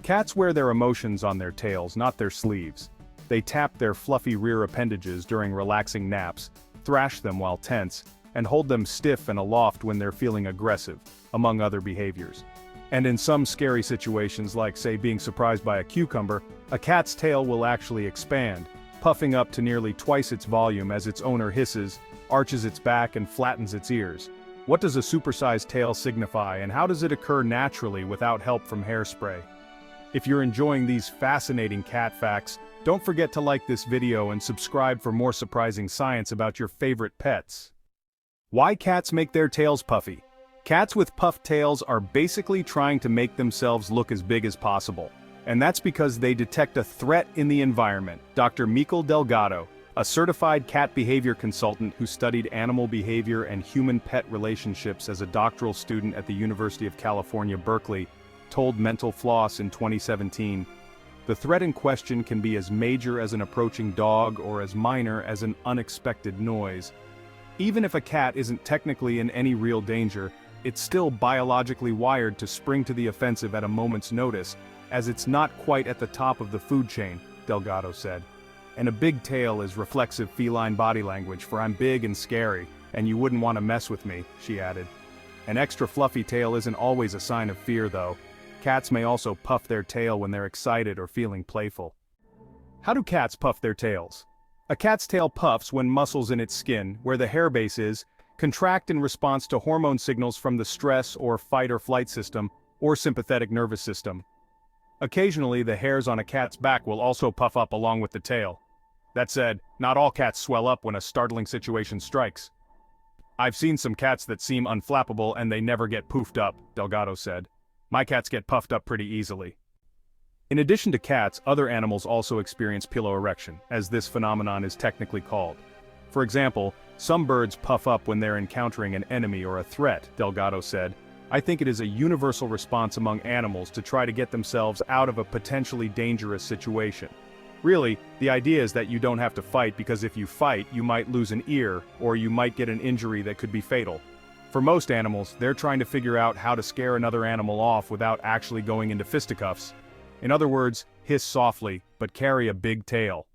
Cats wear their emotions on their tails, not their sleeves. They tap their fluffy rear appendages during relaxing naps, thrash them while tense, and hold them stiff and aloft when they're feeling aggressive, among other behaviors. And in some scary situations like, say, being surprised by a cucumber, a cat's tail will actually expand, puffing up to nearly twice its volume as its owner hisses, arches its back and flattens its ears. What does a supersized tail signify, and how does it occur naturally without help from hairspray? If you're enjoying these fascinating cat facts, don't forget to like this video and subscribe for more surprising science about your favorite pets. Why cats make their tails puffy? Cats with puffed tails are basically trying to make themselves look as big as possible. And that's because they detect a threat in the environment. Dr. Mikel Delgado, a certified cat behavior consultant who studied animal behavior and human-pet relationships as a doctoral student at the University of California, Berkeley, told Mental Floss in 2017, "The threat in question can be as major as an approaching dog or as minor as an unexpected noise. Even if a cat isn't technically in any real danger, it's still biologically wired to spring to the offensive at a moment's notice, as it's not quite at the top of the food chain," Delgado said. "And a big tail is reflexive feline body language for I'm big and scary, and you wouldn't want to mess with me," she added. An extra fluffy tail isn't always a sign of fear though. Cats may also puff their tail when they're excited or feeling playful. How do cats puff their tails? A cat's tail puffs when muscles in its skin, where the hair base is, contract in response to hormone signals from the stress or fight or flight system, or sympathetic nervous system. Occasionally, the hairs on a cat's back will also puff up along with the tail. That said, not all cats swell up when a startling situation strikes. "I've seen some cats that seem unflappable and they never get poofed up," Delgado said. "My cats get puffed up pretty easily." In addition to cats, other animals also experience piloerection, as this phenomenon is technically called. For example, some birds puff up when they're encountering an enemy or a threat, Delgado said. "I think it is a universal response among animals to try to get themselves out of a potentially dangerous situation. Really, the idea is that you don't have to fight because if you fight, you might lose an ear, or you might get an injury that could be fatal. For most animals, they're trying to figure out how to scare another animal off without actually going into fisticuffs. In other words, hiss softly, but carry a big tail."